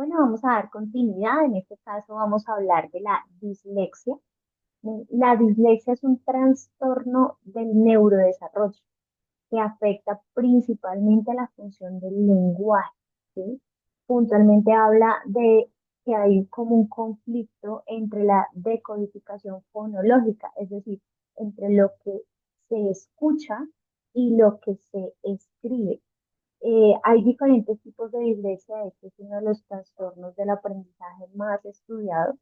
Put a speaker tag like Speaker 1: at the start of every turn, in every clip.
Speaker 1: Bueno, vamos a dar continuidad. En este caso vamos a hablar de la dislexia. La dislexia es un trastorno del neurodesarrollo que afecta principalmente a la función del lenguaje, ¿sí? Puntualmente habla de que hay como un conflicto entre la decodificación fonológica, es decir, entre lo que se escucha y lo que se escribe. Hay diferentes tipos de dislexia, de hecho es uno de los trastornos del aprendizaje más estudiados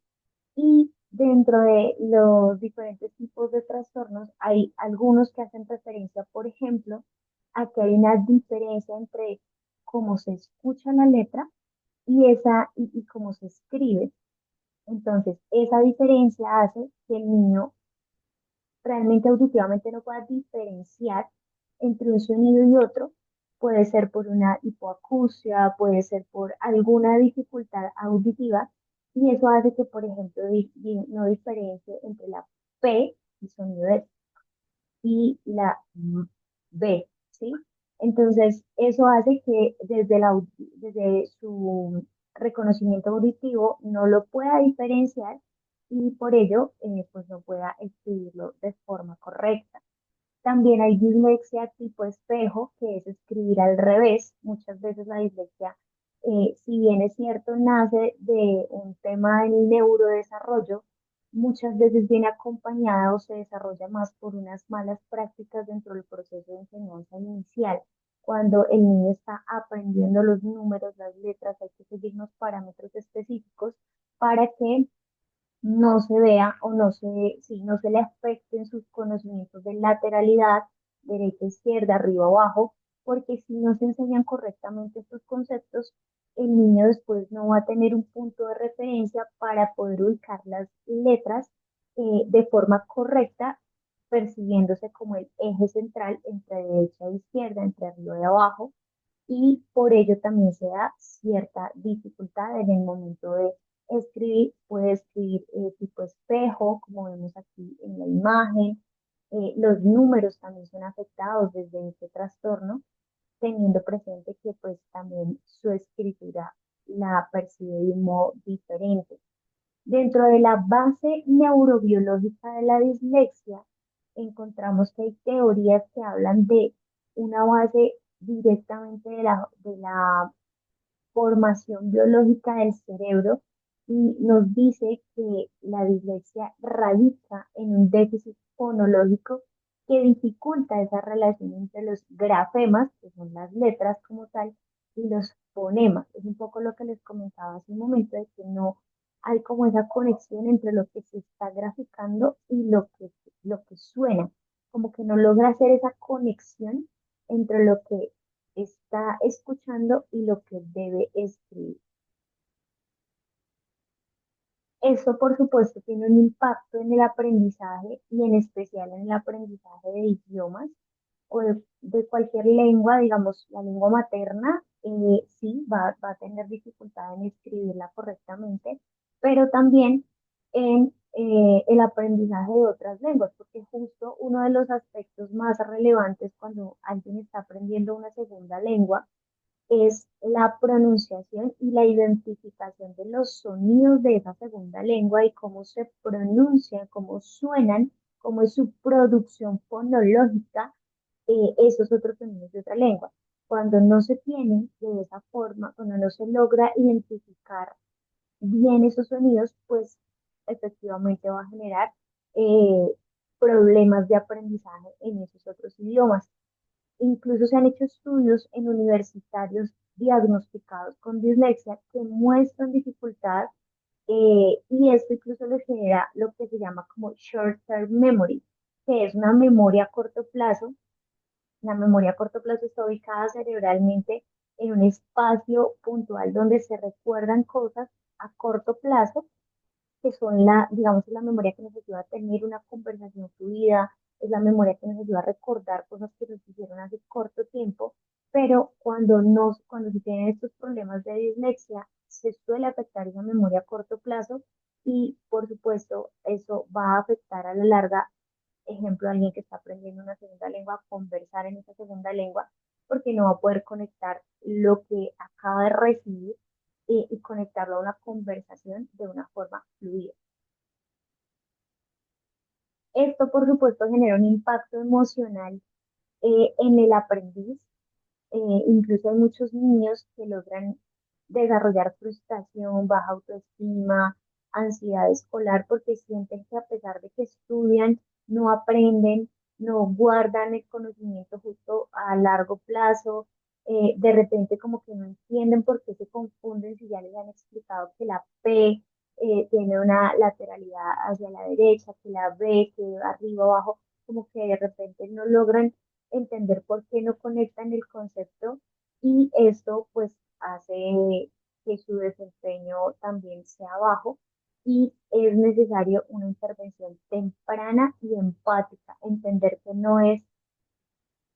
Speaker 1: y dentro de los diferentes tipos de trastornos hay algunos que hacen referencia, por ejemplo, a que hay una diferencia entre cómo se escucha la letra y cómo se escribe. Entonces, esa diferencia hace que el niño realmente auditivamente no pueda diferenciar entre un sonido y otro. Puede ser por una hipoacusia, puede ser por alguna dificultad auditiva, y eso hace que, por ejemplo, no diferencie entre la P, el sonido de, y la B, ¿sí? Entonces, eso hace que desde su reconocimiento auditivo no lo pueda diferenciar y por ello, pues no pueda escribirlo de forma correcta. También hay dislexia tipo espejo, que es escribir al revés. Muchas veces la dislexia, si bien es cierto, nace de un tema del neurodesarrollo, muchas veces viene acompañada o se desarrolla más por unas malas prácticas dentro del proceso de enseñanza inicial. Cuando el niño está aprendiendo los números, las letras, hay que seguir unos parámetros específicos para que no se vea o no se le afecten sus conocimientos de lateralidad, derecha, izquierda, arriba, abajo, porque si no se enseñan correctamente estos conceptos, el niño después no va a tener un punto de referencia para poder ubicar las letras de forma correcta, percibiéndose como el eje central entre derecha e izquierda, entre arriba y abajo, y por ello también se da cierta dificultad en el momento de escribir. Puede escribir tipo espejo, como vemos aquí en la imagen. Los números también son afectados desde este trastorno, teniendo presente que pues también su escritura la percibe de un modo diferente. Dentro de la base neurobiológica de la dislexia, encontramos que hay teorías que hablan de una base directamente de la formación biológica del cerebro y nos dice que la dislexia radica en un déficit fonológico que dificulta esa relación entre los grafemas, que son las letras como tal, y los fonemas. Es un poco lo que les comentaba hace un momento, de que no hay como esa conexión entre lo que se está graficando y lo que suena, como que no logra hacer esa conexión entre lo que está escuchando y lo que debe escribir. Eso, por supuesto, tiene un impacto en el aprendizaje y en especial en el aprendizaje de idiomas o de cualquier lengua, digamos, la lengua materna, sí, va a tener dificultad en escribirla correctamente, pero también en el aprendizaje de otras lenguas, porque justo uno de los aspectos más relevantes cuando alguien está aprendiendo una segunda lengua es la pronunciación y la identificación de los sonidos de esa segunda lengua y cómo se pronuncian, cómo suenan, cómo es su producción fonológica, esos otros sonidos de otra lengua. Cuando no se tienen de esa forma, cuando no se logra identificar bien esos sonidos, pues efectivamente va a generar eh, problemas de aprendizaje en esos otros idiomas. Incluso se han hecho estudios en universitarios diagnosticados con dislexia que muestran dificultad, y esto incluso les genera lo que se llama como short-term memory, que es una memoria a corto plazo. La memoria a corto plazo está ubicada cerebralmente en un espacio puntual donde se recuerdan cosas a corto plazo, que son digamos, la memoria que nos ayuda a tener una conversación fluida, es la memoria que nos ayuda a recordar cosas que nos hicieron hace corto tiempo, pero cuando se tienen estos problemas de dislexia, se suele afectar esa memoria a corto plazo y, por supuesto, eso va a afectar a la larga, ejemplo, a alguien que está aprendiendo una segunda lengua, a conversar en esa segunda lengua, porque no va a poder conectar lo que acaba de recibir y conectarlo a una conversación de una forma fluida. Esto, por supuesto, genera un impacto emocional en el aprendiz. Incluso hay muchos niños que logran desarrollar frustración, baja autoestima, ansiedad escolar, porque sienten que a pesar de que estudian, no aprenden, no guardan el conocimiento justo a largo plazo. De repente como que no entienden por qué se confunden si ya les han explicado que la P tiene una lateralidad hacia la derecha, que la B, que arriba abajo, como que de repente no logran entender por qué no conectan el concepto, y esto pues hace que su desempeño también sea bajo, y es necesario una intervención temprana y empática, entender que no es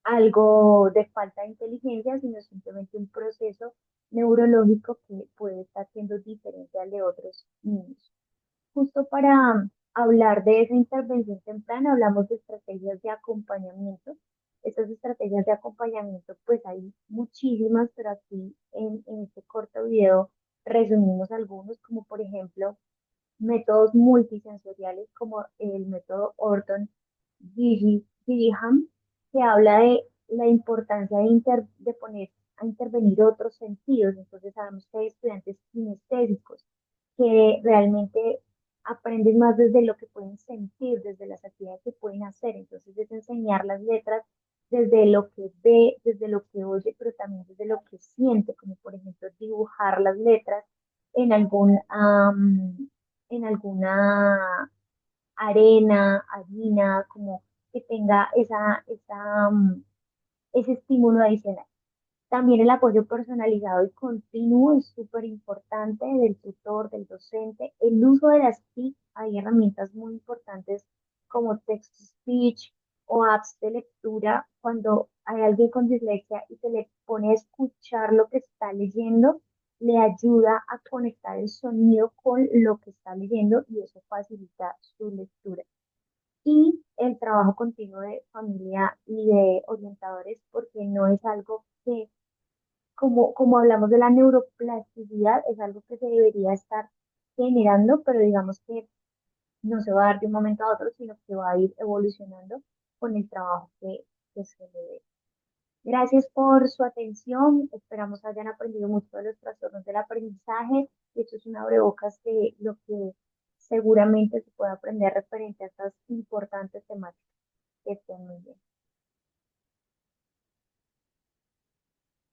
Speaker 1: algo de falta de inteligencia, sino simplemente un proceso neurológico que puede estar siendo diferente al de otros niños. Justo para hablar de esa intervención temprana, hablamos de estrategias de acompañamiento. Estas estrategias de acompañamiento, pues hay muchísimas, pero aquí en este corto video resumimos algunos, como por ejemplo métodos multisensoriales como el método Orton Gillingham, que habla de la importancia de poner a intervenir otros sentidos. Entonces sabemos que hay estudiantes kinestésicos que realmente aprenden más desde lo que pueden sentir, desde las actividades que pueden hacer. Entonces es enseñar las letras desde lo que ve, desde lo que oye, pero también desde lo que siente, como por ejemplo dibujar las letras en en alguna arena, harina, como que tenga ese estímulo adicional. También el apoyo personalizado y continuo es súper importante del tutor, del docente. El uso de las TIC, hay herramientas muy importantes como text-to-speech o apps de lectura. Cuando hay alguien con dislexia y se le pone a escuchar lo que está leyendo, le ayuda a conectar el sonido con lo que está leyendo y eso facilita su lectura. Y el trabajo continuo de familia y de orientadores, porque no es algo que como hablamos de la neuroplasticidad, es algo que se debería estar generando, pero digamos que no se va a dar de un momento a otro, sino que va a ir evolucionando con el trabajo que se le dé. Gracias por su atención. Esperamos hayan aprendido mucho de los trastornos del aprendizaje. Esto es un abrebocas de lo que seguramente se puede aprender referente a estas importantes temáticas. Que estén muy bien.